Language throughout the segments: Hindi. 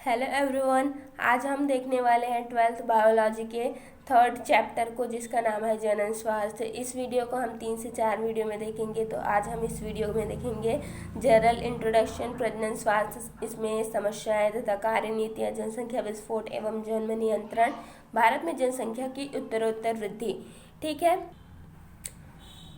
Hello everyone. आज हम देखने वाले हैं 12th बायोलॉजी के थर्ड चैप्टर को, जिसका नाम है जनन स्वास्थ्य। इस वीडियो को हम 3 से 4 वीडियो में देखेंगे। तो आज हम इस वीडियो में देखेंगे जनरल इंट्रोडक्शन, प्रजनन स्वास्थ्य, इसमें समस्याएं तथा कार्य नीतियाँ, जनसंख्या विस्फोट एवं जन्म नियंत्रण, भारत में जनसंख्या की उत्तरोत्तर वृद्धि। ठीक है,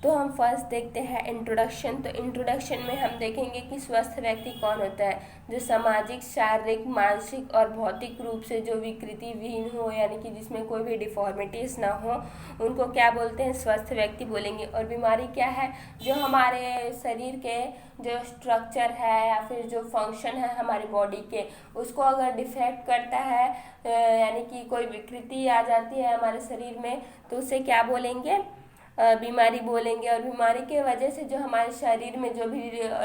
तो हम फर्स्ट देखते हैं इंट्रोडक्शन। तो इंट्रोडक्शन में हम देखेंगे कि स्वस्थ व्यक्ति कौन होता है, जो सामाजिक, शारीरिक, मानसिक और भौतिक रूप से जो विकृति विहीन हो, यानी कि जिसमें कोई भी डिफॉर्मिटीज ना हो, उनको क्या बोलते हैं, स्वस्थ व्यक्ति बोलेंगे। और बीमारी क्या है, जो हमारे शरीर के जो स्ट्रक्चर है या फिर जो फंक्शन है हमारी बॉडी के, उसको अगर डिफेक्ट करता है, यानी कि कोई विकृति आ जाती है हमारे शरीर में, तो उसे क्या बोलेंगे, बीमारी बोलेंगे। और बीमारी के वजह से जो हमारे शरीर में जो भी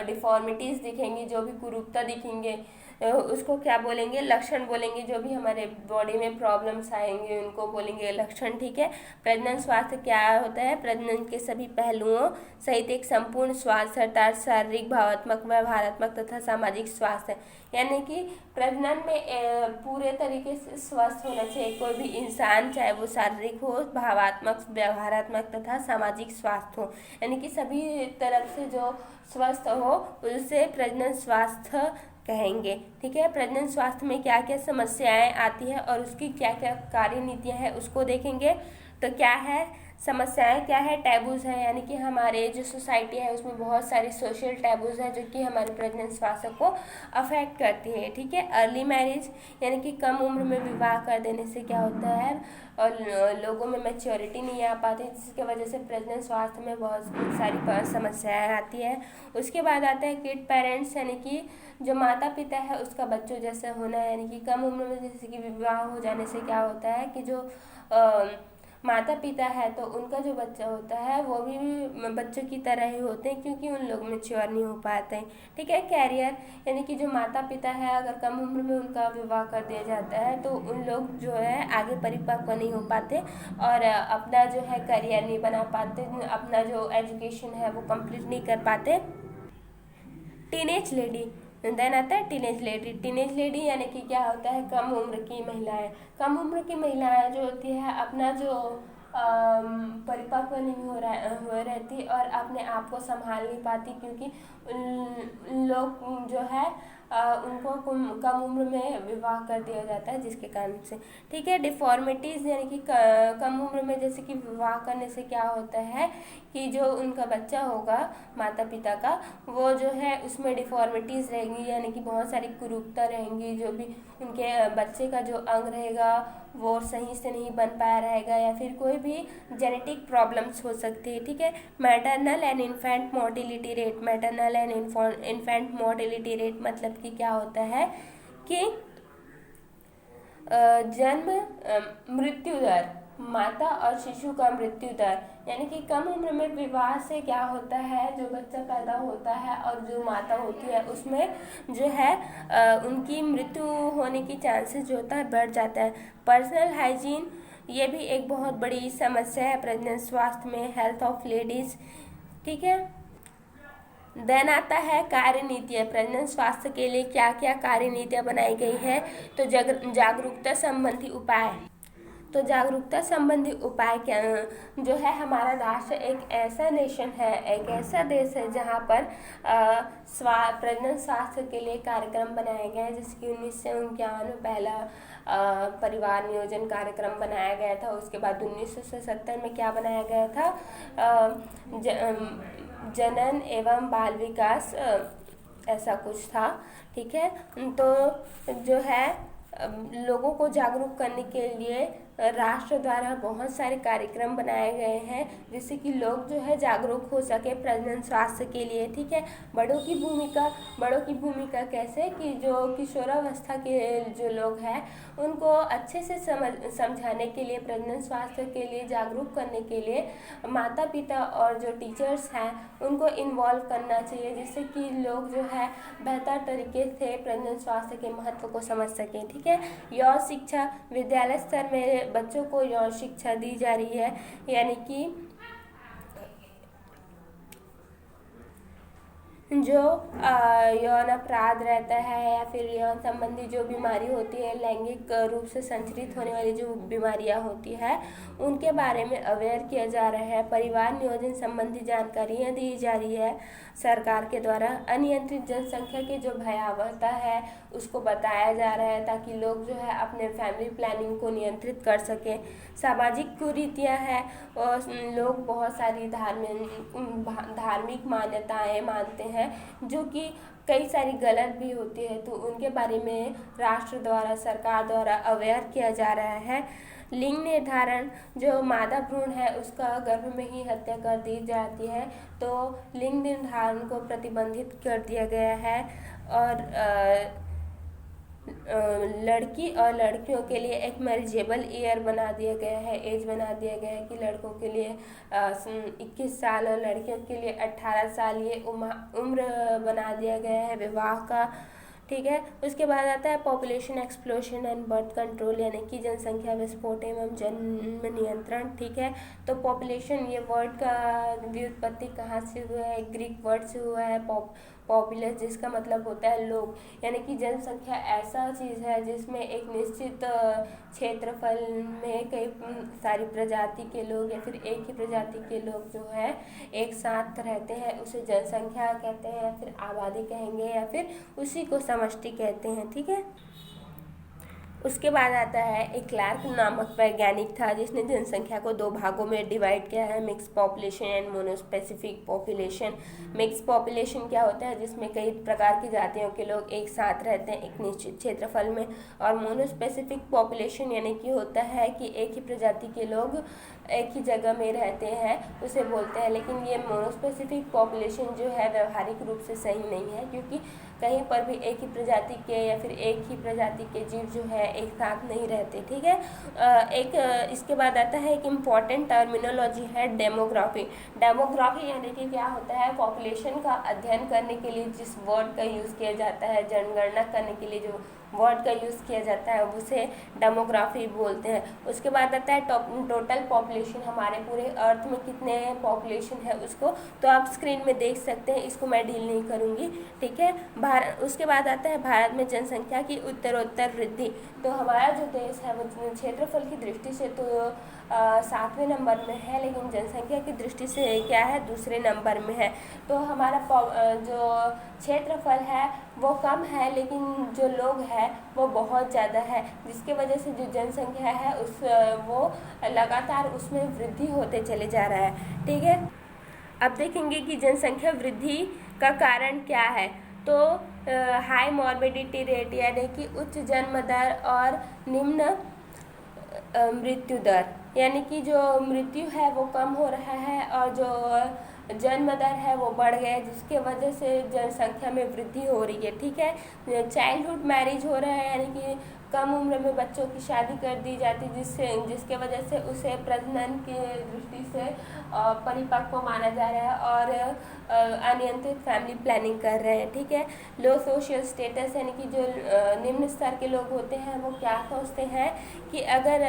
डिफॉर्मिटीज़ दिखेंगी, जो भी कुरूपता दिखेंगे, उसको क्या बोलेंगे, लक्षण बोलेंगे। जो भी हमारे बॉडी में प्रॉब्लम्स आएंगे उनको बोलेंगे लक्षण। ठीक है, प्रजनन स्वास्थ्य क्या होता है, प्रजनन के सभी पहलुओं सहित एक संपूर्ण स्वास्थ्य, अर्थात शारीरिक, भावात्मक, व्यवहारात्मक तथा सामाजिक स्वास्थ्य। यानी कि प्रजनन में पूरे तरीके से स्वस्थ होना चाहिए कोई भी इंसान, चाहे वो शारीरिक हो, भावात्मक, व्यवहारात्मक तथा सामाजिक स्वास्थ्य हो, यानी कि सभी तरफ से जो स्वस्थ हो उसे प्रजनन स्वास्थ्य कहेंगे। ठीक है, प्रजनन स्वास्थ्य में क्या क्या समस्याएं आती है और उसकी क्या क्या कार्य नीतियां हैं उसको देखेंगे। तो क्या है समस्याएं, क्या है, टैबूज है, यानी कि हमारे जो सोसाइटी है उसमें बहुत सारी सोशल टैबूज है जो कि हमारे प्रजनन स्वास्थ्य को अफेक्ट करती है। ठीक है, अर्ली मैरिज, यानी कि कम उम्र में विवाह कर देने से क्या होता है, और लोगों में मैच्योरिटी नहीं आ पाती, जिसकी वजह से प्रजनन स्वास्थ्य में बहुत सारी समस्याएं आती है। उसके बाद आता है किड पेरेंट्स, यानी कि जो माता पिता है उसका बच्चों जैसा होना है, यानी कि कम उम्र में जैसे कि विवाह हो जाने से क्या होता है कि जो माता पिता है तो उनका जो बच्चा होता है वो भी बच्चों की तरह ही होते हैं, क्योंकि उन लोग मैच्योर नहीं हो पाते हैं। ठीक है, कैरियर, यानी कि जो माता पिता है अगर कम उम्र में उनका विवाह कर दिया जाता है तो उन लोग जो है आगे परिपक्व नहीं हो पाते और अपना जो है करियर नहीं बना पाते, अपना जो एजुकेशन है वो कंप्लीट नहीं कर पाते। टीनेज लेडी, देन आता है टीनेज लेडी। टीनेज लेडी यानी कि क्या होता है, कम उम्र की महिलाएं। कम उम्र की महिलाएं जो होती है अपना जो परिपक्व नहीं हो रहती और अपने आप को संभाल नहीं पाती, क्योंकि उन लोग जो है उनको कम उम्र में विवाह कर दिया जाता है, जिसके कारण से। ठीक है, डिफॉर्मिटीज़, यानी कि कम उम्र में जैसे कि विवाह करने से क्या होता है कि जो उनका बच्चा होगा माता पिता का, वो जो है उसमें डिफॉर्मिटीज़ रहेंगी, यानी कि बहुत सारी कुरूपता रहेंगी। जो भी उनके बच्चे का जो अंग रहेगा वो सही से नहीं बन पाया रहेगा, या फिर कोई भी जेनेटिक प्रॉब्लम्स हो सकती है। ठीक है, maternal and infant mortality rate. Maternal and infant mortality rate मतलब कि क्या होता है कि जन्म मृत्यु दर, माता और शिशु का मृत्यु दर, यानी कि कम उम्र में विवाह से क्या होता है, जो बच्चा पैदा होता है और जो माता होती है उसमें जो है उनकी मृत्यु होने की चांसेस जो होता है बढ़ जाता है। पर्सनल हाइजीन, ये भी एक बहुत बड़ी समस्या है प्रजनन स्वास्थ्य में, हेल्थ ऑफ लेडीज। ठीक है, देन आता है कार्य नीतियाँ। प्रजनन स्वास्थ्य के लिए क्या क्या कार्य नीतियाँ बनाई गई है। तो जागरूकता संबंधी उपाय। तो जागरूकता संबंधी उपाय क्या, जो है हमारा राष्ट्र एक ऐसा नेशन है, एक ऐसा देश है जहाँ पर प्रजनन स्वास्थ्य के लिए कार्यक्रम बनाए गए हैं, जैसे कि 1951 में पहला परिवार नियोजन कार्यक्रम बनाया गया था। उसके बाद 1970 में क्या बनाया गया था, जनन एवं बाल विकास, ऐसा कुछ था। ठीक है, तो जो है लोगों को जागरूक करने के लिए राष्ट्र द्वारा बहुत सारे कार्यक्रम बनाए गए हैं, जिससे कि लोग जो है जागरूक हो सके प्रजनन स्वास्थ्य के लिए। ठीक है, बड़ों की भूमिका कैसे कि जो किशोरावस्था के जो लोग हैं उनको अच्छे से समझाने के लिए, प्रजनन स्वास्थ्य के लिए जागरूक करने के लिए माता पिता और जो टीचर्स हैं उनको इन्वॉल्व करना चाहिए, जिससे कि लोग जो है बेहतर तरीके से प्रजनन स्वास्थ्य के महत्व को समझ सकें। ठीक है, यौन शिक्षा, विद्यालय स्तर में बच्चों को यौन शिक्षा दी जा रही है, यानी कि जो यौन अपराध रहता है या फिर यौन संबंधी जो बीमारी होती है, लैंगिक रूप से संचरित होने वाली जो बीमारियां होती है, उनके बारे में अवेयर किया जा रहा है। परिवार नियोजन संबंधी जानकारियां दी जा रही है सरकार के द्वारा। अनियंत्रित जनसंख्या की जो भयावहता है उसको बताया जा रहा है, ताकि लोग जो है अपने फैमिली प्लानिंग को नियंत्रित कर सकें। सामाजिक कुरीतियाँ हैं, और लोग बहुत सारी धार्मिक मान्यताएं मानते हैं जो कि कई सारी गलत भी होती है, तो उनके बारे में राष्ट्र द्वारा, सरकार द्वारा अवेयर किया जा रहा है। लिंग निर्धारण, जो मादा भ्रूण है उसका गर्भ में ही हत्या कर दी जाती है, तो लिंग निर्धारण को प्रतिबंधित कर दिया गया है। और लड़की और लड़कियों के लिए एक मैरिजेबल ईयर बना दिया गया है, एज बना दिया गया है कि लड़कों के लिए 21 साल और लड़कियों के लिए 18 साल ये उम्र बना दिया गया है विवाह का। ठीक है, उसके बाद आता है population explosion and birth control, यानी कि जनसंख्या विस्फोट एवं जन्म नियंत्रण। ठीक है, तो पॉपुलेशन ये वर्ड का व्युत्पत्ति कहाँ से हुआ है? ग्रीक वर्ड से हुआ है, पॉपुलस, जिसका मतलब होता है लोग, यानी कि जनसंख्या ऐसा चीज़ है जिसमें एक निश्चित क्षेत्रफल में कई सारी प्रजाति के लोग या फिर एक ही प्रजाति के लोग जो है एक साथ रहते हैं, उसे जनसंख्या कहते हैं या फिर आबादी कहेंगे या फिर उसी को समष्टि कहते हैं। ठीक है, उसके बाद आता है एक क्लार्क नामक वैज्ञानिक था जिसने जनसंख्या को दो भागों में डिवाइड किया है, mix population and monospecific population. Mix population क्या होता है? जिसमें कई प्रकार की जातियों के लोग एक साथ रहते हैं एक निश्चित क्षेत्रफल में। और मोनोस्पेसिफिक पॉपुलेशन यानी कि होता है कि एक ही प्रजाति के लोग एक ही जगह में रहते हैं, उसे बोलते हैं। लेकिन ये मोनोस्पेसिफिक पॉपुलेशन जो है व्यवहारिक रूप से सही नहीं है, क्योंकि कहीं पर भी एक ही प्रजाति के या फिर एक ही प्रजाति के जीव जो है एक साथ नहीं रहते। ठीक है, इसके बाद आता है एक इम्पॉर्टेंट टर्मिनोलॉजी है डेमोग्राफी। डेमोग्राफी यानी कि क्या होता है? पॉपुलेशन का अध्ययन करने के लिए जिस वर्ड का यूज़ किया जाता है, जनगणना करने के लिए जो वर्ड का यूज़ किया जाता है उसे डेमोग्राफी बोलते हैं। उसके बाद आता है टोटल पॉपुलेशन, हमारे पूरे अर्थ में कितने पॉपुलेशन है उसको, तो आप स्क्रीन में देख सकते हैं, इसको मैं डील नहीं करूँगी। ठीक है, उसके बाद आता है भारत में जनसंख्या की उत्तरोत्तर वृद्धि। तो हमारा जो देश है वो क्षेत्रफल की दृष्टि से तो 7वें नंबर में है, लेकिन जनसंख्या की दृष्टि से क्या है? दूसरे नंबर में है। तो हमारा जो क्षेत्रफल है वो कम है, लेकिन जो लोग हैं वो बहुत ज़्यादा है, जिसके वजह से जो जनसंख्या है वो लगातार उसमें वृद्धि होते चले जा रहा है। ठीक है, अब देखेंगे कि जनसंख्या वृद्धि का कारण क्या है। तो हाई मॉर्बिडिटी रेट यानी कि उच्च जन्म दर और निम्न मृत्यु दर, यानी कि जो मृत्यु है वो कम हो रहा है और जो जन्म दर है वो बढ़ गया है, जिसके वजह से जनसंख्या में वृद्धि हो रही है। ठीक है, चाइल्डहुड मैरिज हो रहा है, यानी कि कम उम्र में बच्चों की शादी कर दी जाती, जिसके वजह से उसे प्रजनन की दृष्टि से परिपक्व माना जा रहा है और अनियंत्रित फैमिली प्लानिंग कर रहे हैं। ठीक है, लो सोशल स्टेटस यानी कि जो निम्न स्तर के लोग होते हैं वो क्या सोचते हैं कि अगर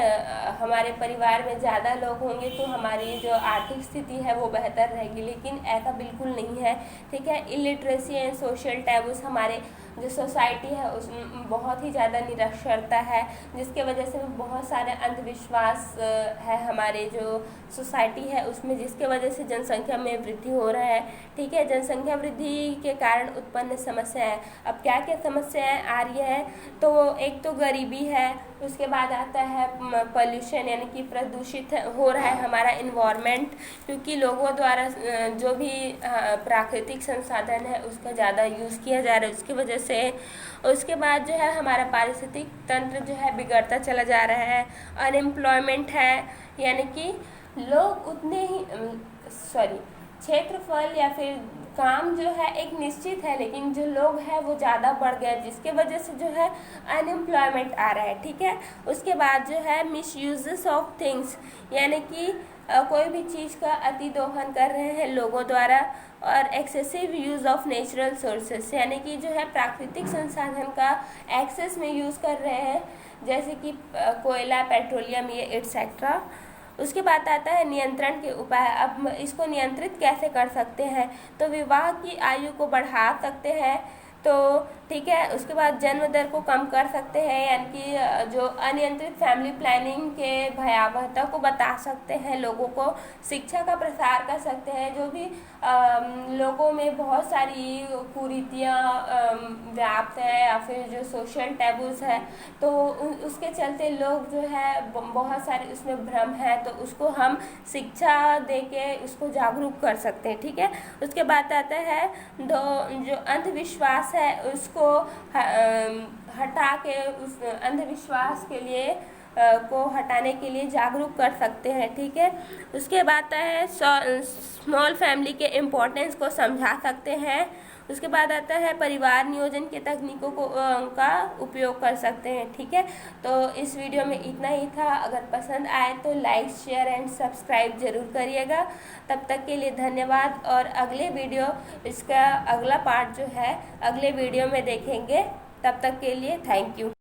हमारे परिवार में ज़्यादा लोग होंगे तो हमारी जो आर्थिक स्थिति है वो बेहतर रहेगी, लेकिन ऐसा बिल्कुल नहीं है। ठीक है, इलिटरेसी एंड सोशल टैबूज, हमारे जो सोसाइटी है उसमें बहुत ही ज़्यादा निरक्षरता है, जिसके वजह से बहुत सारे अंधविश्वास है हमारे जो सोसाइटी है उसमें, जिसके वजह से जनसंख्या में वृद्धि हो रहा है। ठीक है, जनसंख्या वृद्धि के कारण उत्पन्न समस्याएं, अब क्या क्या समस्याएं आ रही है? तो एक तो गरीबी है, उसके बाद आता है पॉल्यूशन यानी कि प्रदूषित हो रहा है हमारा इन्वायरमेंट, क्योंकि लोगों द्वारा जो भी प्राकृतिक संसाधन है उसका ज़्यादा यूज़ किया जा रहा है, उसकी वजह से। उसके बाद जो है हमारा पारिस्थितिक तंत्र जो है बिगड़ता चला जा रहा है। अनएम्प्लॉयमेंट है, यानी कि लोग उतने ही क्षेत्रफल या फिर काम जो है एक निश्चित है, लेकिन जो लोग हैं वो ज़्यादा बढ़ गए, जिसके वजह से जो है अनएम्प्लॉयमेंट आ रहा है। ठीक है, उसके बाद जो है मिसयूजेस ऑफ थिंग्स, यानी कि कोई भी चीज़ का अति दोहन कर रहे हैं लोगों द्वारा। और excessive use of natural sources, यानी कि जो है प्राकृतिक संसाधन का एक्सेस में यूज़ कर रहे हैं, जैसे कि कोयला, पेट्रोलियम, ये एट्सेट्रा। उसके बाद आता है नियंत्रण के उपाय। अब इसको नियंत्रित कैसे कर सकते हैं, तो विवाह की आयु को बढ़ा सकते हैं, तो ठीक है। उसके बाद जन्म दर को कम कर सकते हैं, यानी कि जो अनियंत्रित फैमिली प्लानिंग के भयावहता को बता सकते हैं, लोगों को शिक्षा का प्रसार कर सकते हैं। जो भी लोगों में बहुत सारी कुरीतियाँ व्याप्त है या फिर जो सोशल टैबूज है, तो उसके चलते लोग जो है बहुत सारे उसमें भ्रम है, तो उसको हम शिक्षा दे के उसको जागरूक कर सकते हैं, ठीक है। उसके बाद आता है जो अंधविश्वास है उसको हटा के उस अंधविश्वास के लिए को हटाने के लिए जागरूक कर सकते हैं, ठीक है। उसके बाद आता है स्मॉल फैमिली के इम्पोर्टेंस को समझा सकते हैं। उसके बाद आता है परिवार नियोजन के तकनीकों को का उपयोग कर सकते हैं, ठीक है। तो इस वीडियो में इतना ही था। अगर पसंद आए तो लाइक शेयर एंड सब्सक्राइब जरूर करिएगा। तब तक के लिए धन्यवाद, और अगले वीडियो इसका अगला पार्ट जो है अगले वीडियो में देखेंगे। तब तक के लिए थैंक यू।